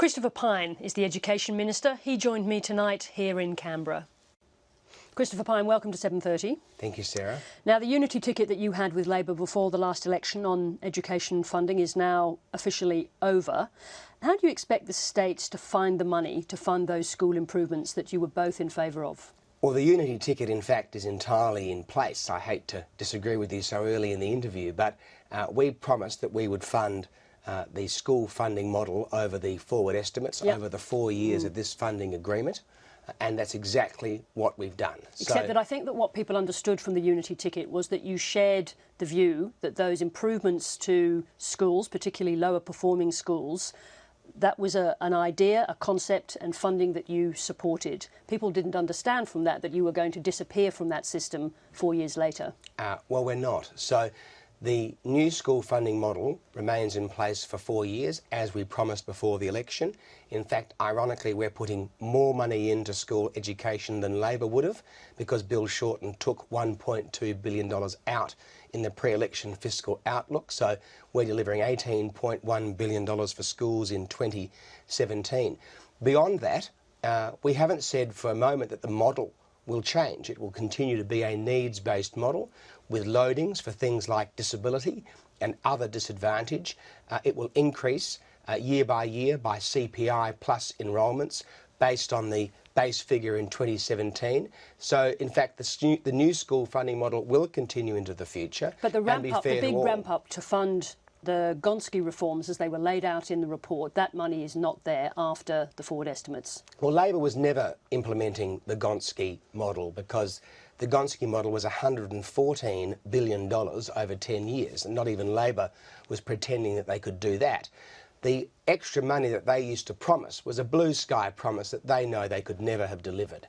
Christopher Pyne is the Education Minister. He joined me tonight here in Canberra. Christopher Pyne, welcome to 7:30. Thank you, Sarah. Now, the unity ticket that you had with Labor before the last election on education funding is now officially over. How do you expect the states to find the money to fund those school improvements that you were both in favour of? Well, the unity ticket, in fact, is entirely in place. I hate to disagree with you so early in the interview, but we promised that we would fund the school funding model over the forward estimates over the 4 years of this funding agreement. And that's exactly what we've done. Except that I think that what people understood from the unity ticket was that you shared the view that those improvements to schools, particularly lower performing schools, that was an idea, a concept and funding that you supported. People didn't understand from that you were going to disappear from that system 4 years later. Well, we're not. So the new school funding model remains in place for 4 years, as we promised before the election. In fact, ironically, we're putting more money into school education than Labor would have, because Bill Shorten took $1.2 billion out in the pre-election fiscal outlook. So we're delivering $18.1 billion for schools in 2017. Beyond that, we haven't said for a moment that the model will change. It will continue to be a needs-based model with loadings for things like disability and other disadvantage. It will increase year by year by CPI plus enrolments based on the base figure in 2017. So, in fact, the new school funding model will continue into the future. But the big ramp up to fund the Gonski reforms as they were laid out in the report, that money is not there after the forward estimates. Well, Labor was never implementing the Gonski model because the Gonski model was $114 billion over 10 years, and not even Labor was pretending that they could do that. The extra money that they used to promise was a blue sky promise that they know they could never have delivered.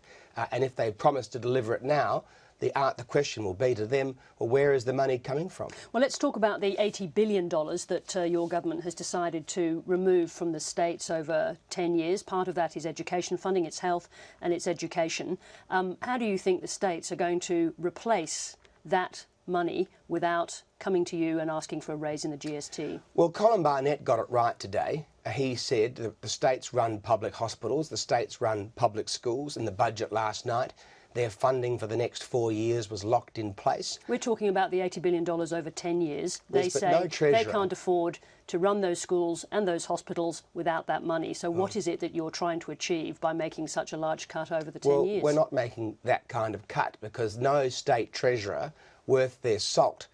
And if they promised to deliver it now, the question will be to them, well, where is the money coming from? Well, let's talk about the $80 billion that your government has decided to remove from the states over 10 years. Part of that is education funding, it's health and it's education. How do you think the states are going to replace that money without coming to you and asking for a raise in the GST? Well, Colin Barnett got it right today. He said that the states run public hospitals, the states run public schools. In the budget last night, their funding for the next 4 years was locked in place. We're talking about the $80 billion over 10 years. They Yes, say no treasurer. they can't afford to run those schools and those hospitals without that money. So what is it that you're trying to achieve by making such a large cut over the 10 years? We're not making that kind of cut because no state treasurer worth their salt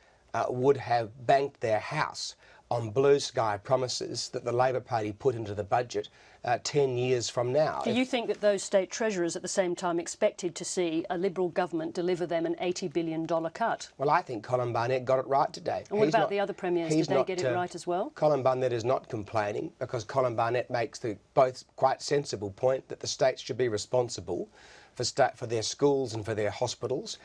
would have banked their house on blue sky promises that the Labor Party put into the budget 10 years from now. Do you think that those state treasurers at the same time expected to see a Liberal government deliver them an $80 billion cut? Well, I think Colin Barnett got it right today. And what about the other premiers? Did they get it right as well? Colin Barnett is not complaining because Colin Barnett makes the both quite sensible point that the states should be responsible for their schools and for their hospitals,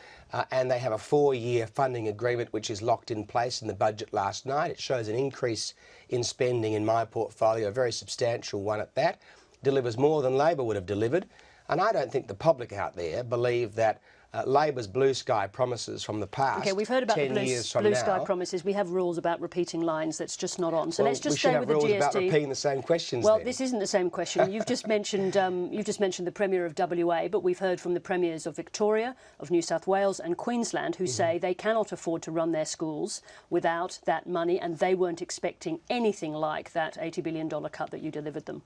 and they have a 4-year funding agreement which is locked in place in the budget last night. It shows an increase in spending in my portfolio, a very substantial one at that, delivers more than Labor would have delivered, and I don't think the public out there believe that Labor's blue sky promises from the past. Okay, we've heard about the blue sky now, promises. We have rules about repeating lines. That's just not on. So let's just stay with the GST. We should have rules about repeating the same questions. Well, then. This isn't the same question. You've just mentioned the Premier of WA, but we've heard from the Premiers of Victoria, of New South Wales and Queensland who say they cannot afford to run their schools without that money, and they weren't expecting anything like that $80 billion cut that you delivered them.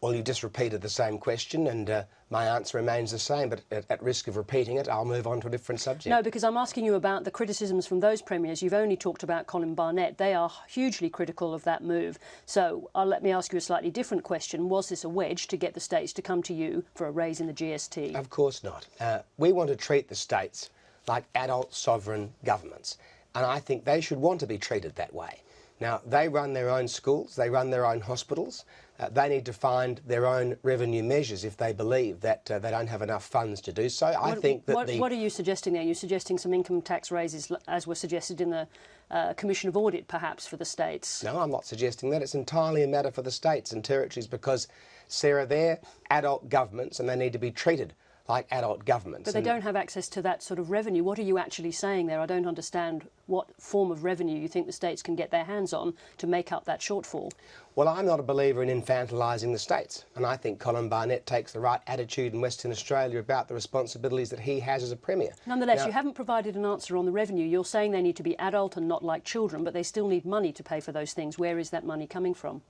Well, you just repeated the same question, and my answer remains the same, but at risk of repeating it, I'll move on to a different subject. No, because I'm asking you about the criticisms from those premiers. You've only talked about Colin Barnett. They are hugely critical of that move. So let me ask you a slightly different question. Was this a wedge to get the states to come to you for a raise in the GST? Of course not. We want to treat the states like adult sovereign governments, and I think they should want to be treated that way. Now, they run their own schools, they run their own hospitals. They need to find their own revenue measures if they believe that they don't have enough funds to do so. What are you suggesting there? You're suggesting some income tax raises, as were suggested in the Commission of Audit, perhaps, for the states? No, I'm not suggesting that. It's entirely a matter for the states and territories because, Sarah, they're adult governments and they need to be treated like adult governments. But they don't have access to that sort of revenue. What are you actually saying there? I don't understand what form of revenue you think the states can get their hands on to make up that shortfall. Well, I'm not a believer in infantilising the states, and I think Colin Barnett takes the right attitude in Western Australia about the responsibilities that he has as a Premier. Nonetheless, you haven't provided an answer on the revenue. You're saying they need to be adult and not like children, but they still need money to pay for those things. Where is that money coming from?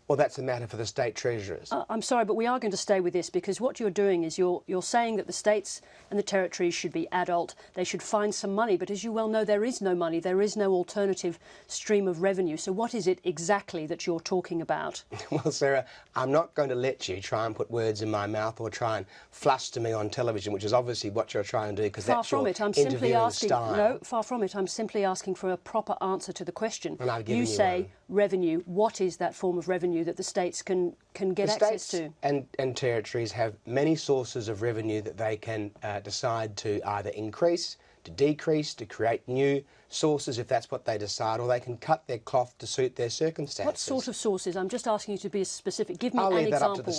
Well, that's a matter for the state treasurers. I'm sorry, but we are going to stay with this, because what you're doing is you're saying that the states and the territories should be adult. They should find some money, but as you well know, there is no money. There is no alternative stream of revenue. So what is it exactly that you're talking about? Well, Sarah, I'm not going to let you try and put words in my mouth or try and fluster me on television, which is obviously what you're trying to do, because that's your interviewing style. No, far from it. I'm simply asking for a proper answer to the question. And I've given you say one. Revenue. What is that form of revenue that the states can get access to? And territories have many sources of revenue that they can decide to either increase, to decrease, to create new sources if that's what they decide, or they can cut their cloth to suit their circumstances. What sort of sources? I'm just asking you to be specific. Give me I'll an leave that example. up to the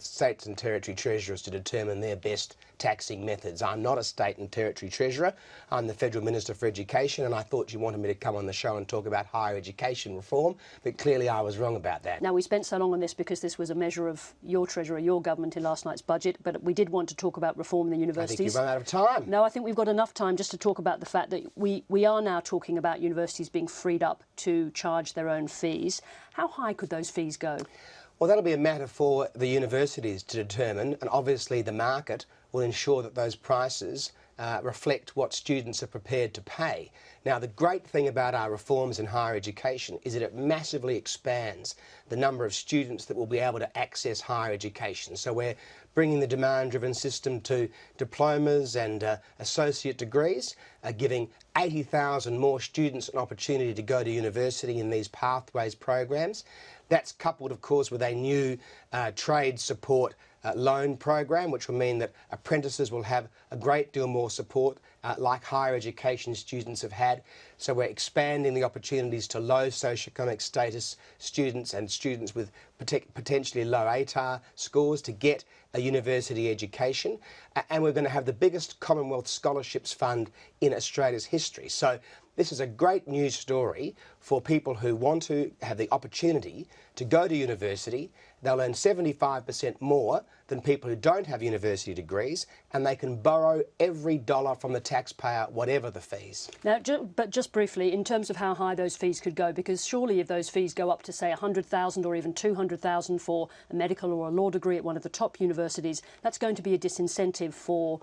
states and territory treasurers to determine their best taxing methods. I'm not a state and territory treasurer. I'm the Federal Minister for Education, and I thought you wanted me to come on the show and talk about higher education reform, but clearly I was wrong about that. Now, we spent so long on this because this was a measure of your treasurer, your government in last night's budget, but we did want to talk about reform in the universities. I think you've run out of time. No, I think we've got enough time just to talk about the fact that we are now talking about universities being freed up to charge their own fees. How high could those fees go? Well, that'll be a matter for the universities to determine, and obviously the market will ensure that those prices reflect what students are prepared to pay. Now, the great thing about our reforms in higher education is that it massively expands the number of students that will be able to access higher education. So we're bringing the demand-driven system to diplomas and associate degrees, giving 80,000 more students an opportunity to go to university in these pathways programs. That's coupled, of course, with a new trade support loan program, which will mean that apprentices will have a great deal more support like higher education students have had. So we're expanding the opportunities to low socioeconomic status students and students with potentially low ATAR scores to get a university education. And we're going to have the biggest Commonwealth Scholarships Fund in Australia's history. So this is a great news story for people who want to have the opportunity to go to university. They'll earn 75% more than people who don't have university degrees, and they can borrow every dollar from the taxpayer, whatever the fees. Now, but just briefly, in terms of how high those fees could go, because surely if those fees go up to, say, 100,000 or even 200,000 for a medical or a law degree at one of the top universities, that's going to be a disincentive for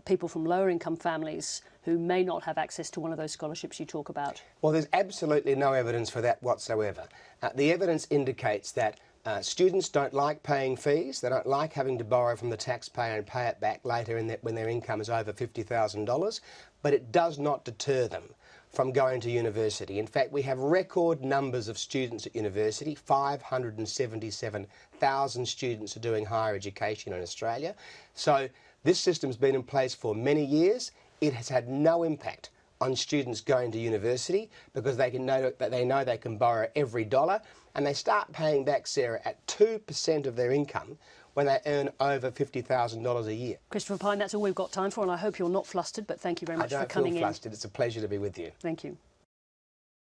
people from lower income families who may not have access to one of those scholarships you talk about. Well, there's absolutely no evidence for that whatsoever. The evidence indicates that students don't like paying fees. They don't like having to borrow from the taxpayer and pay it back later when their income is over $50,000, but it does not deter them from going to university. In fact, we have record numbers of students at university. 577,000 students are doing higher education in Australia. So this system's been in place for many years. It has had no impact on students going to university because they know they can borrow every dollar, and they start paying back, Sarah, at 2% of their income when they earn over $50,000 a year. Christopher Pyne, that's all we've got time for, and I hope you're not flustered, but thank you very much for coming in. I don't feel flustered. It's a pleasure to be with you. Thank you.